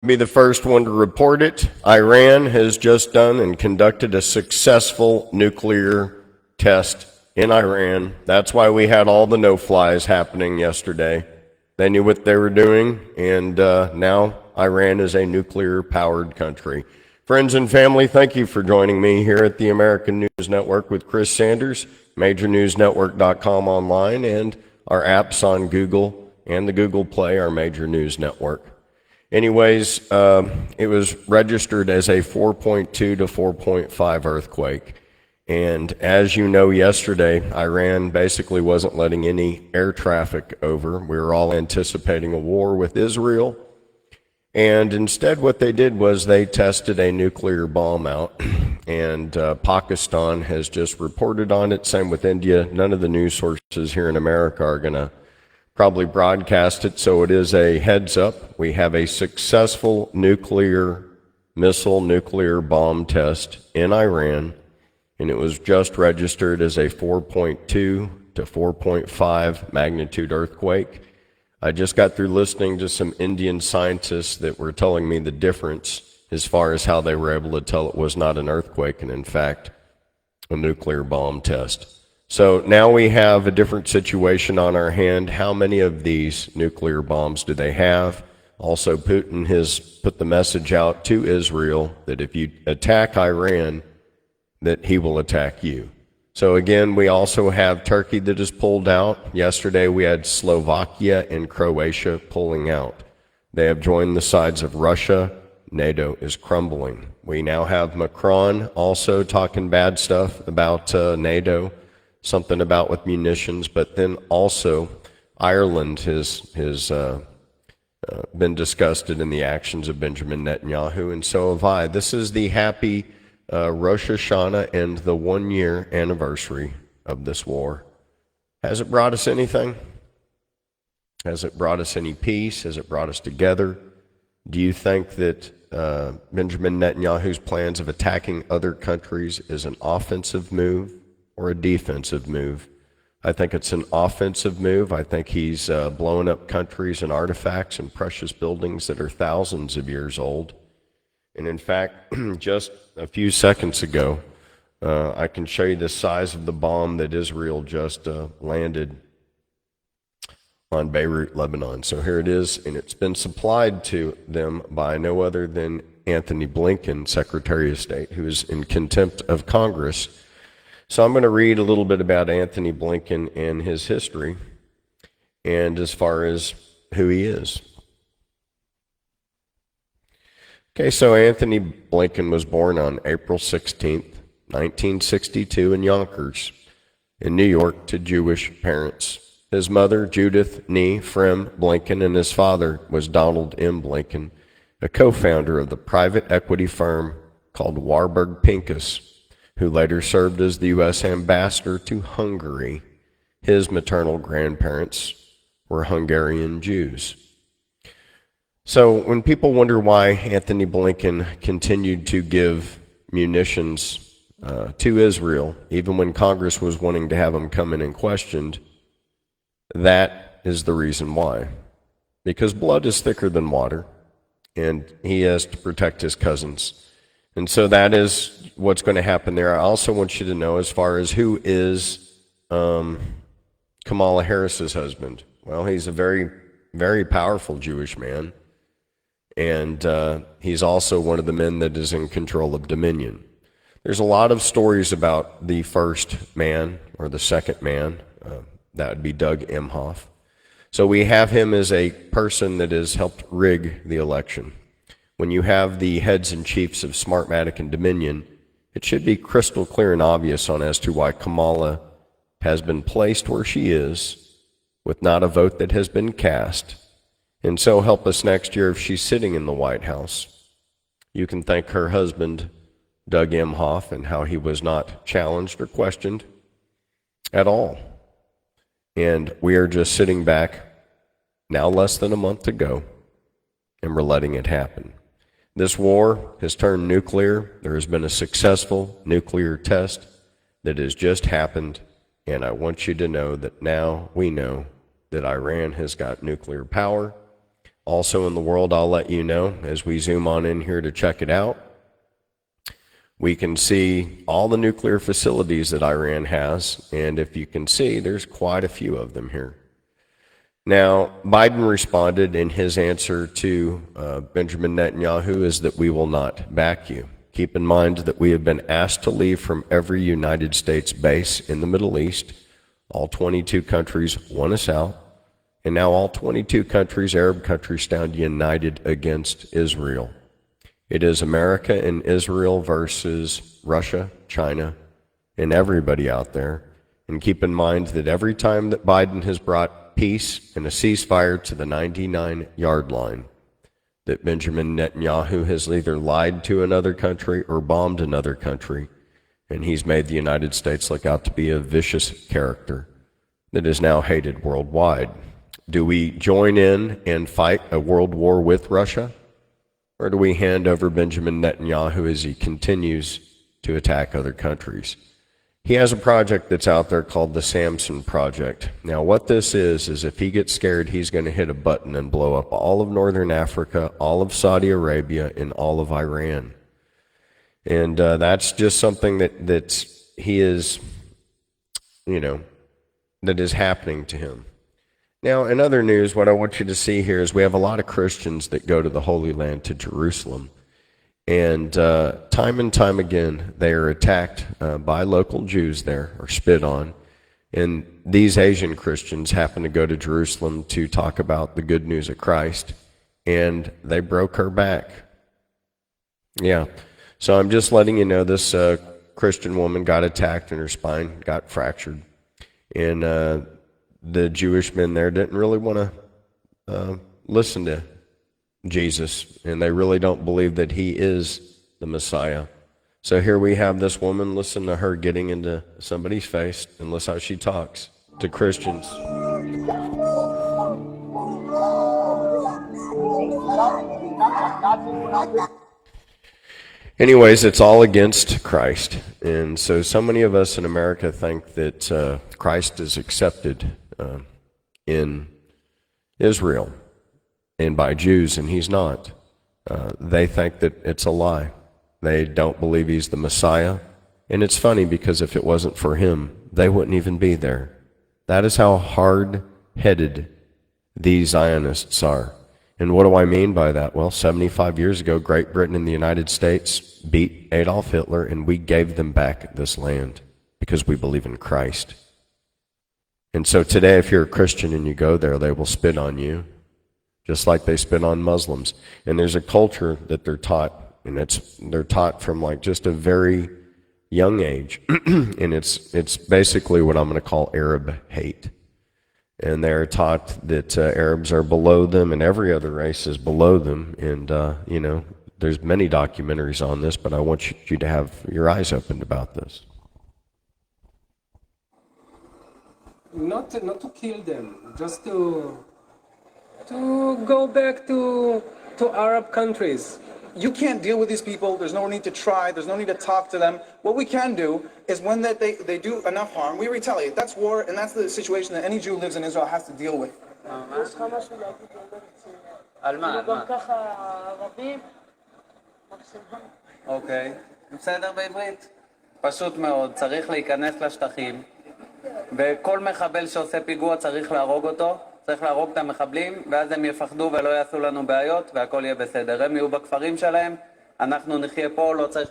Be the first one to report it. Iran has just done and conducted a successful nuclear test in Iran. That's why we had all the no-flies happening yesterday. They knew what they were doing, and now Iran is a nuclear-powered country. Friends and family, thank you for joining me here at the American News Network with Chris Sanders, MajorNewsNetwork.com online, and our apps on Google and the Google Play, our Major News Network. Anyways, it was registered as a 4.2 to 4.5 earthquake. And as you know, yesterday, Iran basically wasn't letting any air traffic over. We were all anticipating a war with Israel. And instead, what they did was they tested a nuclear bomb out. And Pakistan has just reported on it. Same with India. None of the news sources here in America are going to probably broadcast it, so it is a heads up. We have a successful nuclear bomb test in Iran, and it was just registered as a 4.2 to 4.5 magnitude earthquake. I just got through listening to some Indian scientists that were telling me the difference as far as how they were able to tell it was not an earthquake and in fact a nuclear bomb test. So now we have a different situation on our hand. How many of these nuclear bombs do they have? Also, Putin has put the message out to Israel that if you attack Iran, that he will attack you. So again, we also have Turkey that is pulled out. Yesterday we had Slovakia and Croatia pulling out. They have joined the sides of Russia. NATO is crumbling. We now have Macron also talking bad stuff about NATO. Something about with munitions, but then also Ireland has been disgusted in the actions of Benjamin Netanyahu, and so have I. This is the happy Rosh Hashanah and the 1-year anniversary of this war. Has it brought us anything? Has it brought us any peace? Has it brought us together? Do you think that Benjamin Netanyahu's plans of attacking other countries is an offensive move or a defensive move? I think it's an offensive move. I think he's blowing up countries and artifacts and precious buildings that are thousands of years old. And in fact, just a few seconds ago, I can show you the size of the bomb that Israel just landed on Beirut, Lebanon. So here it is, and it's been supplied to them by no other than Anthony Blinken, Secretary of State, who is in contempt of Congress. So I'm going to read a little bit about Anthony Blinken and his history, and as far as who he is. Okay, so Anthony Blinken was born on April 16th, 1962 in Yonkers, in New York, to Jewish parents. His mother, Judith Nee Frem Blinken, and his father was Donald M. Blinken, a co-founder of the private equity firm called Warburg Pincus, who later served as the U.S. ambassador to Hungary. His maternal grandparents were Hungarian Jews. So when people wonder why Anthony Blinken continued to give munitions to Israel, even when Congress was wanting to have him come in and questioned, that is the reason why. Because blood is thicker than water, and he has to protect his cousins. And so that is what's going to happen there. I also want you to know, as far as who is Kamala Harris's husband. Well, he's a very, very powerful Jewish man. And he's also one of the men that is in control of Dominion. There's a lot of stories about the first man or the second man. That would be Doug Emhoff. So we have him as a person that has helped rig the election. When you have the heads and chiefs of Smartmatic and Dominion, it should be crystal clear and obvious on as to why Kamala has been placed where she is with not a vote that has been cast. And so help us next year if she's sitting in the White House. You can thank her husband, Doug Emhoff, and how he was not challenged or questioned at all. And we are just sitting back, now less than a month to go, and we're letting it happen. This war has turned nuclear. There has been a successful nuclear test that has just happened, and I want you to know that now we know that Iran has got nuclear power. Also in the world, I'll let you know as we zoom on in here to check it out. We can see all the nuclear facilities that Iran has, and if you can see, there's quite a few of them here. Now, Biden responded in his answer to Benjamin Netanyahu is that we will not back you. Keep in mind that we have been asked to leave from every United States base in the Middle East. All 22 countries want us out, and now all 22 countries, Arab countries, stand united against Israel. It is America and Israel versus Russia, China, and everybody out there. And keep in mind that every time that Biden has brought peace and a ceasefire to the 99-yard line, that Benjamin Netanyahu has either lied to another country or bombed another country, and he's made the United States look out to be a vicious character that is now hated worldwide. Do we join in and fight a world war with Russia? Or do we hand over Benjamin Netanyahu as he continues to attack other countries? He has a project that's out there called the Samson Project. Now, what this is if he gets scared, he's going to hit a button and blow up all of northern Africa, all of Saudi Arabia, and all of Iran. And that's just something that he is, that is happening to him. Now, in other news, what I want you to see here is we have a lot of Christians that go to the Holy Land, to Jerusalem. And time and time again, they are attacked by local Jews there, or spit on. And these Asian Christians happen to go to Jerusalem to talk about the good news of Christ, and they broke her back. Yeah. So I'm just letting you know this Christian woman got attacked and her spine got fractured. And the Jewish men there didn't really want to listen to Jesus, and they really don't believe that he is the Messiah. So here we have this woman, listen to her getting into somebody's face, and listen how she talks to Christians. Anyways, it's all against Christ. And so many of us in America think that Christ is accepted in Israel and by Jews, and he's not. They think that it's a lie. They don't believe he's the Messiah. And it's funny because if it wasn't for him, they wouldn't even be there. That is how hard-headed these Zionists are. And what do I mean by that? Well, 75 years ago, Great Britain and the United States beat Adolf Hitler, and we gave them back this land because we believe in Christ. And so today, if you're a Christian and you go there, they will spit on you, just like they spit on Muslims. And there's a culture that they're taught, and they're taught from like just a very young age. And it's basically what I'm going to call Arab hate. And they're taught that Arabs are below them and every other race is below them. And, there's many documentaries on this, but I want you to have your eyes opened about this. Not to kill them, just to go back to Arab countries. You can't deal with these people. There's no need to try. There's no need to talk to them. What we can do is when they do enough harm, we retaliate. That's war, and that's the situation that any Jew who lives in Israel has to deal with. אוקיי, בסדר בעברית? פשוט מאוד, צריך להיכנס לשטחים, וכל מחבל שעושה פיגוע צריך להרוג אותו, צריך להרוג את המחבלים, ואז הם יפחדו ולא יעשו לנו בעיות, והכל יהיה בסדר. הם יהיו בכפרים שלהם, אנחנו נחיה פה, לא צריך...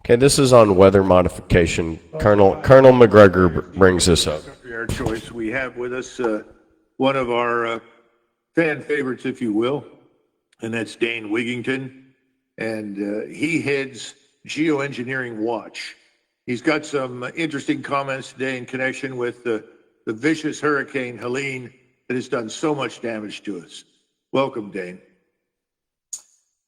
Okay, this is on weather modification. Colonel McGregor brings this up. Our choice. We have with us one of our fan favorites, if you will, and that's Dane Wigington. And he heads Geoengineering Watch. He's got some interesting comments today in connection with the vicious Hurricane Helene that has done so much damage to us. Welcome, Dane.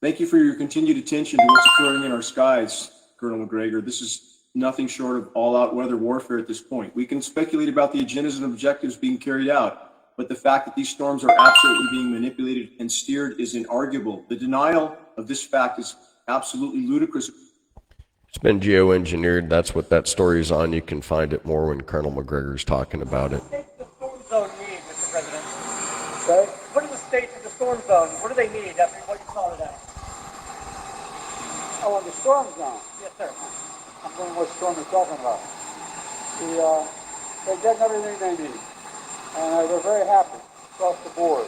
Thank you for your continued attention to what's occurring in our skies, Colonel McGregor. This is nothing short of all-out weather warfare at this point. We can speculate about the agendas and objectives being carried out, but the fact that these storms are absolutely being manipulated and steered is inarguable. The denial of this fact is absolutely ludicrous. It's been geoengineered. That's what that story is on. You can find it more when Colonel McGregor's talking about it. What does the storm zone mean, Mr. President? Sorry? What does the state of the storm zone, what do they need after what you saw today? Oh, in the storm zone. Yes, sir. I'm wondering what storm you're talking about. They're getting everything they need. And they're very happy across the board.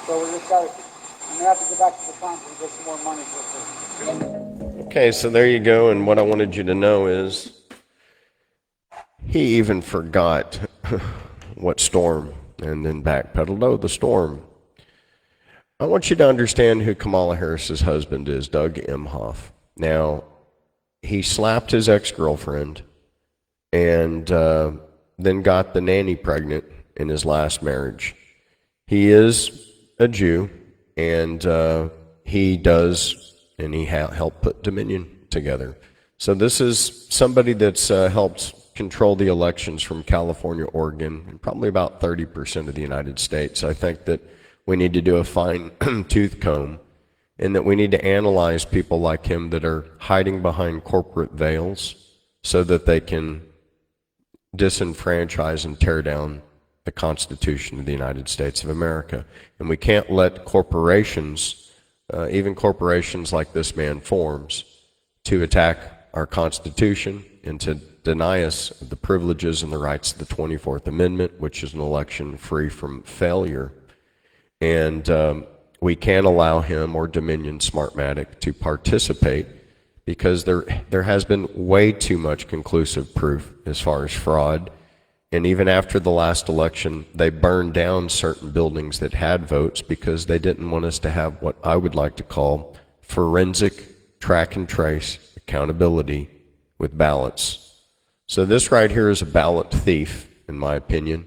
So we just got to, I'm going to have to go back to the council and get some more money for this. Okay, so there you go. And what I wanted you to know is he even forgot what storm and then backpedaled. Oh, the storm. I want you to understand who Kamala Harris's husband is, Doug Emhoff. Now, he slapped his ex-girlfriend and then got the nanny pregnant in his last marriage. He is a Jew, and he helped put Dominion together. So this is somebody that's helped control the elections from California, Oregon, and probably about 30% of the United States. I think that we need to do a fine tooth comb, and that we need to analyze people like him that are hiding behind corporate veils so that they can disenfranchise and tear down the Constitution of the United States of America. And we can't let corporations, even corporations like this man forms, to attack our Constitution and to deny us the privileges and the rights of the 24th Amendment, which is an election free from failure. And we can't allow him or Dominion Smartmatic to participate because there has been way too much conclusive proof as far as fraud. And even after the last election, they burned down certain buildings that had votes because they didn't want us to have what I would like to call forensic track and trace accountability with ballots. So this right here is a ballot thief, in my opinion,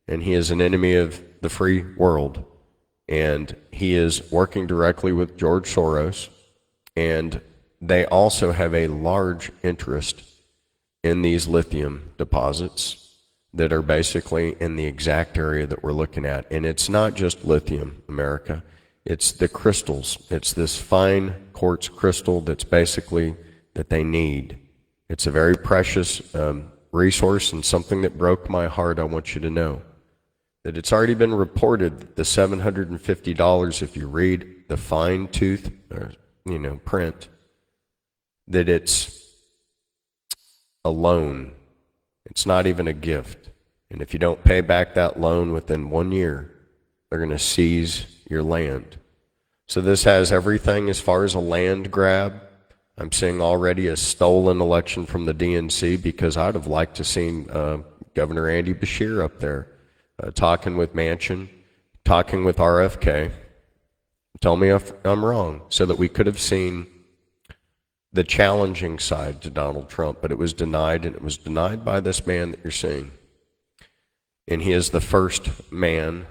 and he is an enemy of the free world. And he is working directly with George Soros, and they also have a large interest in these lithium deposits that are basically in the exact area that we're looking at. And it's not just lithium, America. It's the crystals. It's this fine quartz crystal that's basically that they need. It's a very precious resource, and something that broke my heart, I want you to know. That it's already been reported that the $750, if you read the fine tooth, print, that it's a loan. It's not even a gift. And if you don't pay back that loan within 1 year, they're going to seize your land. So this has everything as far as a land grab. I'm seeing already a stolen election from the DNC because I'd have liked to seen Governor Andy Beshear up there talking with Manchin, talking with RFK. Tell me if I'm wrong, so that we could have seen the challenging side to Donald Trump, but it was denied, and it was denied by this man that you're seeing. And he is the first man.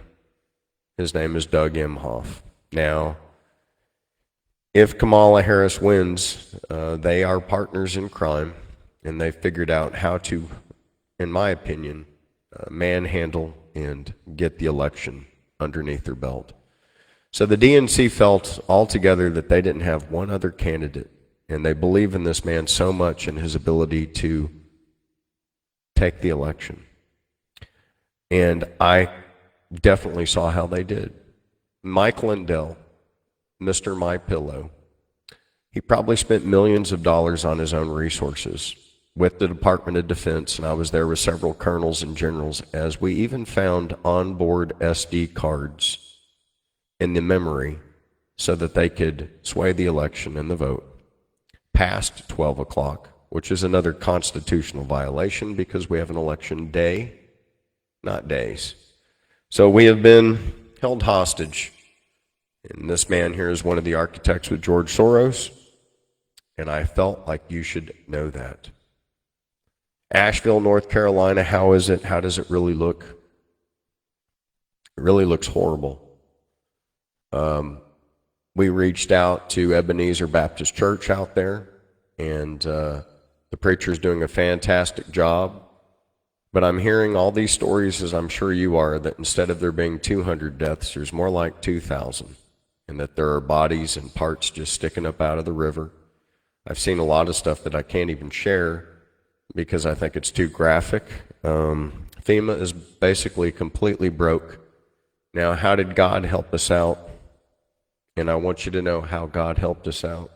His name is Doug Emhoff. Now, if Kamala Harris wins, they are partners in crime, and they figured out how to, in my opinion, manhandle and get the election underneath their belt. So the DNC felt altogether that they didn't have one other candidate, and they believe in this man so much and his ability to take the election. And I definitely saw how they did. Mike Lindell, Mr. My Pillow, he probably spent millions of dollars on his own resources with the Department of Defense, and I was there with several colonels and generals, as we even found onboard SD cards in the memory so that they could sway the election and the vote past 12 o'clock, which is another constitutional violation because we have an election day, not days. So we have been held hostage. And this man here is one of the architects with George Soros, and I felt like you should know that. Asheville, North Carolina, how is it? How does it really look? It really looks horrible. We reached out to Ebenezer Baptist Church out there, and the preacher's doing a fantastic job. But I'm hearing all these stories, as I'm sure you are, that instead of there being 200 deaths, there's more like 2,000, and that there are bodies and parts just sticking up out of the river. I've seen a lot of stuff that I can't even share because I think it's too graphic. FEMA is basically completely broke. Now, how did God help us out? And I want you to know how God helped us out.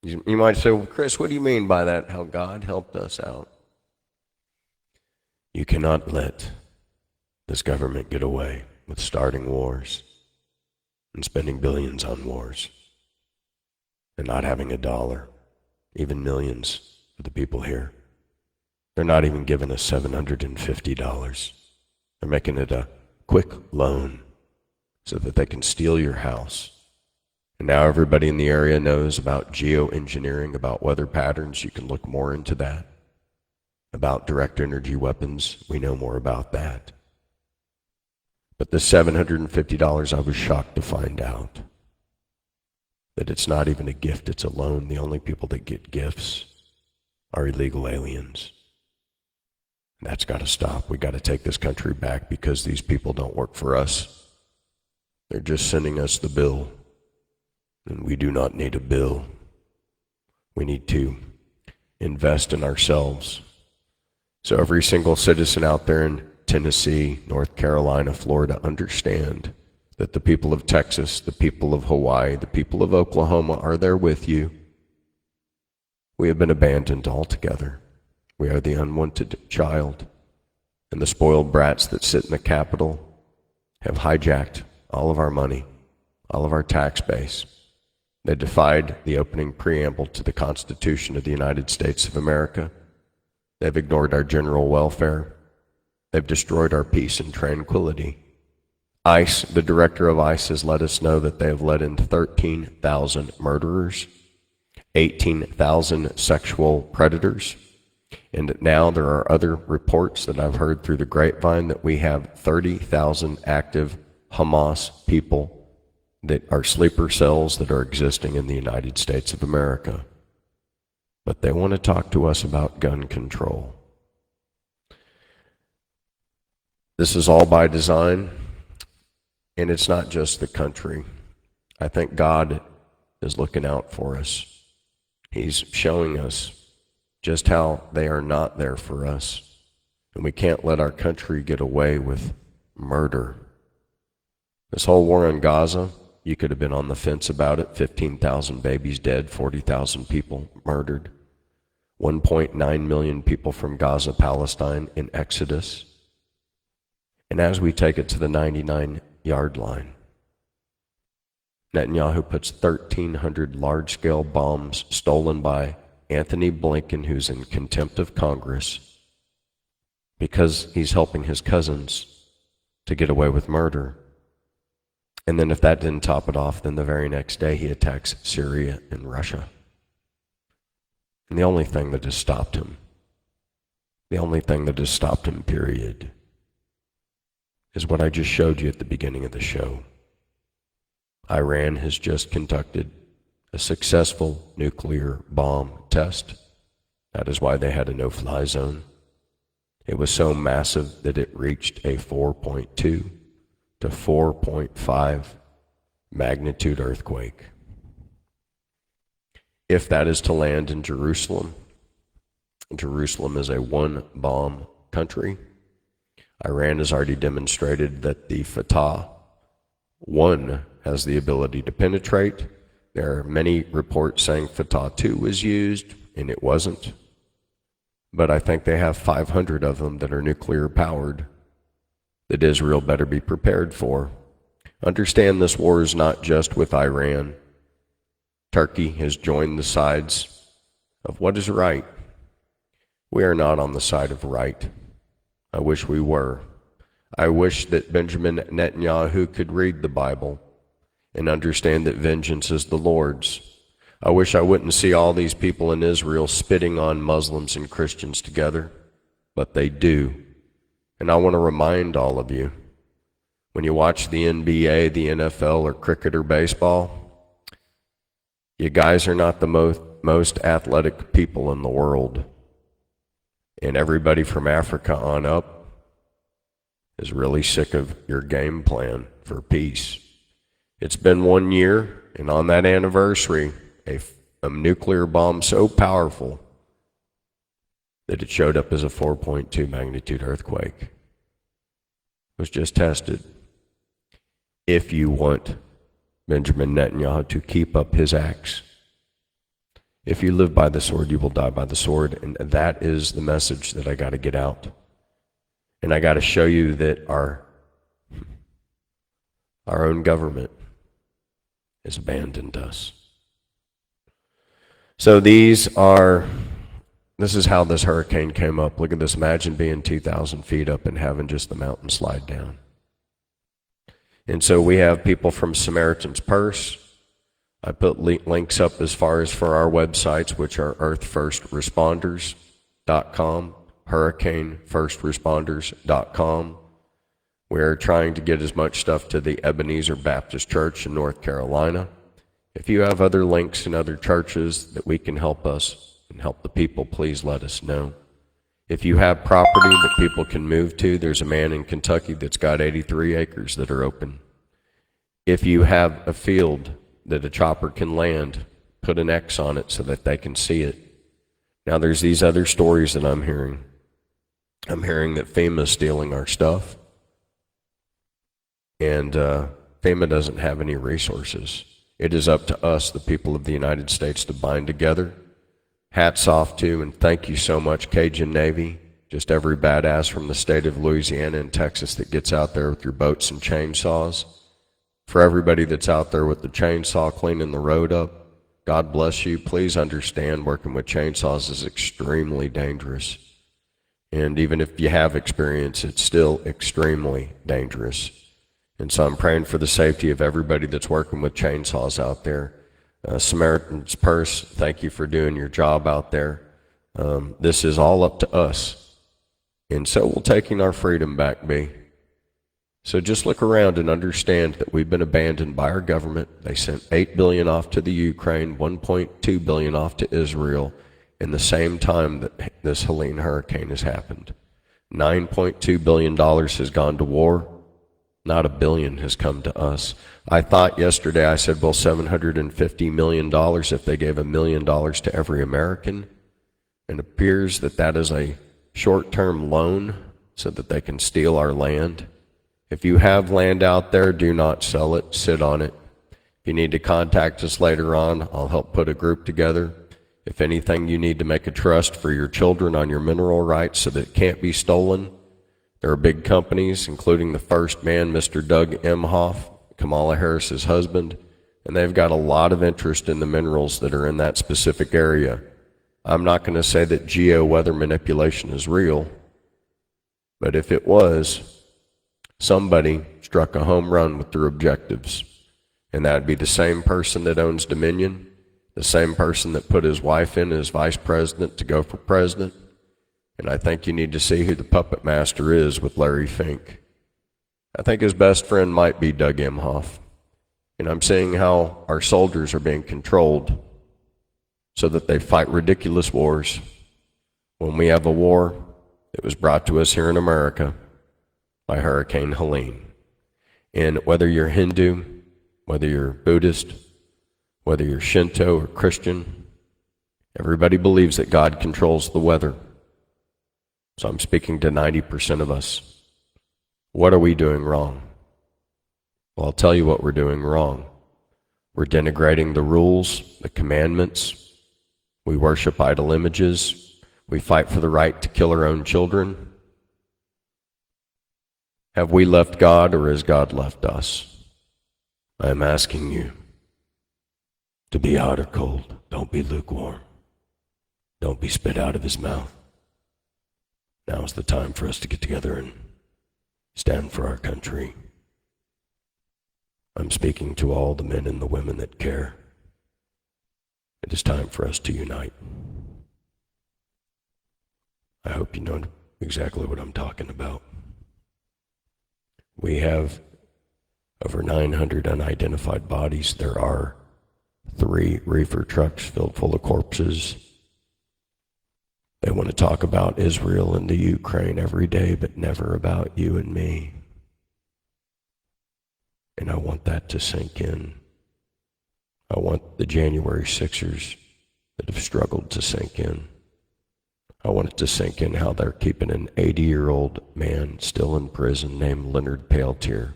You might say, well, Chris, what do you mean by that, how God helped us out? You cannot let this government get away with starting wars and spending billions on wars and not having a dollar, even millions for the people here. They're not even giving us $750. They're making it a quick loan so that they can steal your house. And now everybody in the area knows about geoengineering, about weather patterns. You can look more into that. About direct energy weapons, we know more about that. But the $750, I was shocked to find out that it's not even a gift, it's a loan. The only people that get gifts are illegal aliens. And that's got to stop. We got to take this country back because these people don't work for us. They're just sending us the bill. And we do not need a bill. We need to invest in ourselves. So every single citizen out there in Tennessee, North Carolina, Florida, understand that the people of Texas, the people of Hawaii, the people of Oklahoma are there with you. We have been abandoned altogether. We are the unwanted child. And the spoiled brats that sit in the Capitol have hijacked all of our money, all of our tax base. They defied the opening preamble to the Constitution of the United States of America. They've ignored our general welfare. They've destroyed our peace and tranquility. ICE, the director of ICE, has let us know that they have let in 13,000 murderers, 18,000 sexual predators, and now there are other reports that I've heard through the grapevine that we have 30,000 active Hamas people that are sleeper cells that are existing in the United States of America. But they want to talk to us about gun control. This is all by design, and it's not just the country. I think God is looking out for us. He's showing us just how they are not there for us. And we can't let our country get away with murder. This whole war in Gaza, you could have been on the fence about it. 15,000 babies dead, 40,000 people murdered. 1.9 million people from Gaza, Palestine in exodus. And as we take it to the 99-yard line, Netanyahu puts 1,300 large-scale bombs stolen by Anthony Blinken, who's in contempt of Congress, because he's helping his cousins to get away with murder. And then if that didn't top it off, then the very next day he attacks Syria and Russia. And the only thing that has stopped him, period, is what I just showed you at the beginning of the show. Iran has just conducted a successful nuclear bomb test. That is why they had a no-fly zone. It was so massive that it reached a 4.2 to 4.5 magnitude earthquake. If that is to land in Jerusalem, Jerusalem is a one-bomb country. Iran has already demonstrated that the Fatah 1 has the ability to penetrate. There are many reports saying Fatah 2 was used, and it wasn't. But I think they have 500 of them that are nuclear powered that Israel better be prepared for. Understand this war is not just with Iran. Turkey has joined the sides of what is right. We are not on the side of right. I wish we were. I wish that Benjamin Netanyahu could read the Bible and understand that vengeance is the Lord's. I wish I wouldn't see all these people in Israel spitting on Muslims and Christians together, but they do. And I want to remind all of you, when you watch the NBA, the NFL, or cricket or baseball, you guys are not the most athletic people in the world. And everybody from Africa on up is really sick of your game plan for peace. It's been 1 year, and on that anniversary, a nuclear bomb so powerful that it showed up as a 4.2 magnitude earthquake was just tested. If you want Benjamin Netanyahu to keep up his acts. If you live by the sword, you will die by the sword. And that is the message that I got to get out. And I got to show you that our own government has abandoned us. So this is how this hurricane came up. Look at this. Imagine being 2,000 feet up and having just the mountain slide down. And so we have people from Samaritan's Purse. I put links up as far as for our websites, which are earthfirstresponders.com, hurricanefirstresponders.com. We're trying to get as much stuff to the Ebenezer Baptist Church in North Carolina. If you have other links in other churches that we can help us and help the people, please let us know. If you have property that people can move to, there's a man in Kentucky that's got 83 acres that are open. If you have a field that a chopper can land, put an X on it so that they can see it. Now there's these other stories that I'm hearing. I'm hearing that FEMA's stealing our stuff. And FEMA doesn't have any resources. It is up to us, the people of the United States, to bind together. Hats off to and thank you so much, Cajun Navy. Just every badass from the state of Louisiana and Texas that gets out there with your boats and chainsaws. For everybody that's out there with the chainsaw cleaning the road up, God bless you. Please understand working with chainsaws is extremely dangerous. And even if you have experience, it's still extremely dangerous. And so I'm praying for the safety of everybody that's working with chainsaws out there. Samaritan's Purse, thank you for doing your job out there. This is all up to us. And so we're taking our freedom back, B. So just look around and understand that we've been abandoned by our government. They sent $8 billion off to the Ukraine, $1.2 billion off to Israel in the same time that this Helene hurricane has happened. $9.2 billion has gone to war. Not $1 billion has come to us. I thought yesterday, I said, well, $750 million if they gave $1 million to every American. And it appears that that is a short-term loan so that they can steal our land. If you have land out there, do not sell it. Sit on it. If you need to contact us later on, I'll help put a group together. If anything, you need to make a trust for your children on your mineral rights so that it can't be stolen. There are big companies, including the first man, Mr. Doug Emhoff, Kamala Harris's husband, and they've got a lot of interest in the minerals that are in that specific area. I'm not going to say that geo-weather manipulation is real, but if it was, somebody struck a home run with their objectives, and that would be the same person that owns Dominion, the same person that put his wife in as vice president to go for president. And I think you need to see who the puppet master is with Larry Fink. I think his best friend might be Doug Emhoff. And I'm seeing how our soldiers are being controlled so that they fight ridiculous wars. When we have a war, it was brought to us here in America by Hurricane Helene. And whether you're Hindu, whether you're Buddhist, whether you're Shinto or Christian, everybody believes that God controls the weather. So I'm speaking to 90% of us. What are we doing wrong? Well, I'll tell you what we're doing wrong. We're denigrating the rules, the commandments. We worship idol images. We fight for the right to kill our own children. Have we left God, or has God left us? I am asking you to be hot or cold. Don't be lukewarm. Don't be spit out of his mouth. Now is the time for us to get together and stand for our country. I'm speaking to all the men and the women that care. It is time for us to unite. I hope you know exactly what I'm talking about. We have over 900 unidentified bodies. There are 3 reefer trucks filled full of corpses. They want to talk about Israel and the Ukraine every day, but never about you and me. And I want that to sink in. I want the January 6ers that have struggled to sink in. I want it to sink in how they're keeping an 80-year-old man still in prison named Leonard Peltier.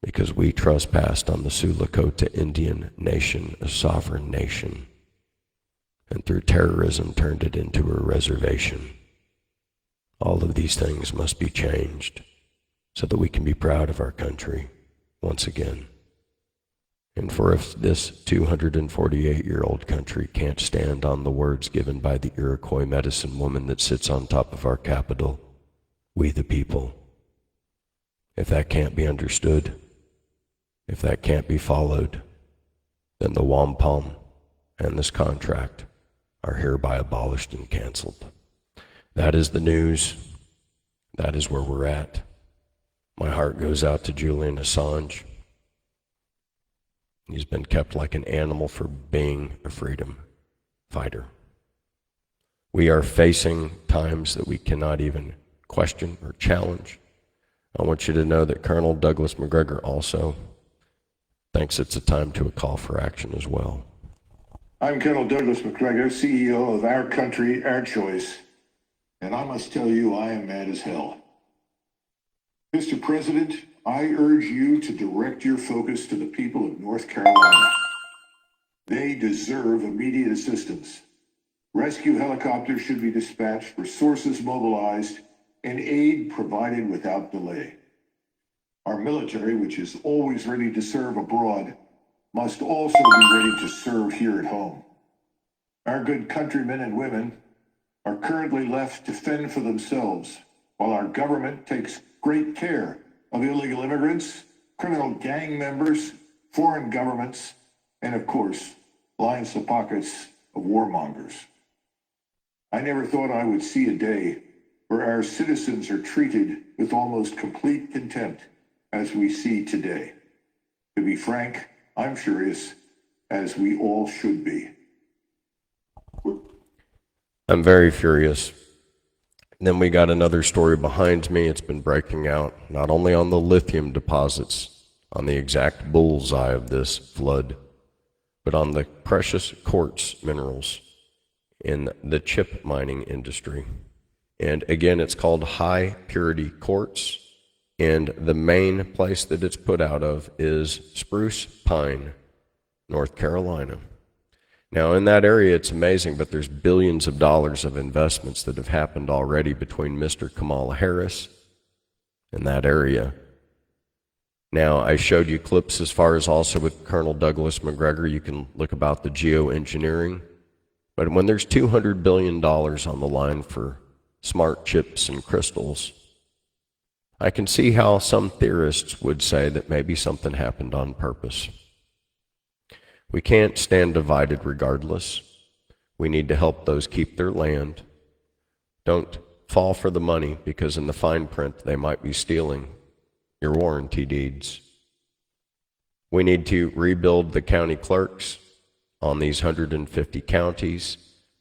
because we trespassed on the Sioux Lakota Indian nation, a sovereign nation, and through terrorism turned it into a reservation. All of these things must be changed so that we can be proud of our country once again. And for if this 248-year-old country can't stand on the words given by the Iroquois medicine woman that sits on top of our Capitol, we the people, if that can't be understood, if that can't be followed, then the wampum and this contract are hereby abolished and canceled. That is the news. That is where we're at. My heart goes out to Julian Assange. He's been kept like an animal for being a freedom fighter. We are facing times that we cannot even question or challenge. I want you to know that Colonel Douglas Macgregor also thinks it's a time to a call for action as well. I'm Colonel Douglas Macgregor, CEO of Our Country, Our Choice, and I must tell you I am mad as hell. Mr. President, I urge you to direct your focus to the people of North Carolina. They deserve immediate assistance. Rescue helicopters should be dispatched, resources mobilized, and aid provided without delay. Our military, which is always ready to serve abroad, must also be ready to serve here at home. Our good countrymen and women are currently left to fend for themselves, while our government takes great care of illegal immigrants, criminal gang members, foreign governments, and of course, lines the pockets of warmongers. I never thought I would see a day where our citizens are treated with almost complete contempt as we see today. To be frank, I'm furious, as we all should be. I'm very furious. Then we got another story behind me. It's been breaking out not only on the lithium deposits, on the exact bullseye of this flood, but on the precious quartz minerals in the chip mining industry. And again, it's called high purity quartz. And the main place that it's put out of is Spruce Pine, North Carolina. Now, in that area, it's amazing, but there's billions of dollars of investments that have happened already between Mr. Kamala Harris and that area. Now, I showed you clips as far as also with Colonel Douglas Macgregor. You can look about the geoengineering. But when there's $200 billion on the line for smart chips and crystals, I can see how some theorists would say that maybe something happened on purpose. We can't stand divided regardless. We need to help those keep their land. Don't fall for the money, because in the fine print they might be stealing your warranty deeds. We need to rebuild the county clerks on these 150 counties,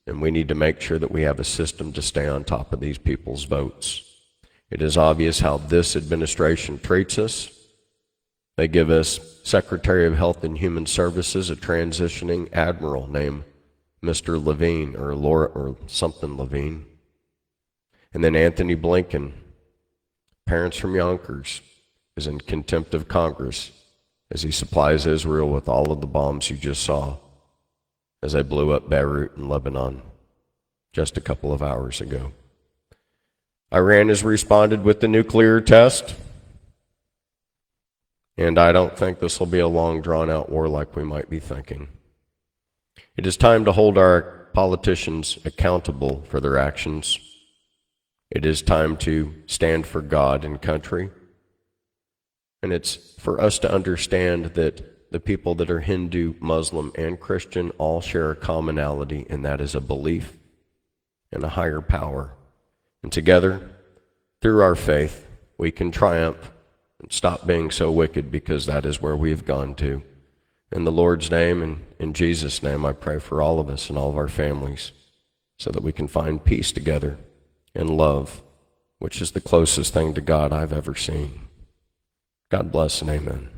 and we need to make sure that we have a system to stay on top of these people's votes. It is obvious how this administration treats us. They give us Secretary of Health and Human Services, a transitioning admiral named Mr. Levine, or Laura, or something Levine. And then Anthony Blinken, parents from Yonkers, is in contempt of Congress as he supplies Israel with all of the bombs you just saw as they blew up Beirut in Lebanon just a couple of hours ago. Iran has responded with the nuclear test. And I don't think this will be a long, drawn-out war like we might be thinking. It is time to hold our politicians accountable for their actions. It is time to stand for God and country. And it's for us to understand that the people that are Hindu, Muslim, and Christian all share a commonality, and that is a belief in a higher power. And together, through our faith, we can triumph and stop being so wicked, because that is where we have gone to. In the Lord's name and in Jesus' name, I pray for all of us and all of our families so that we can find peace together and love, which is the closest thing to God I've ever seen. God bless and amen.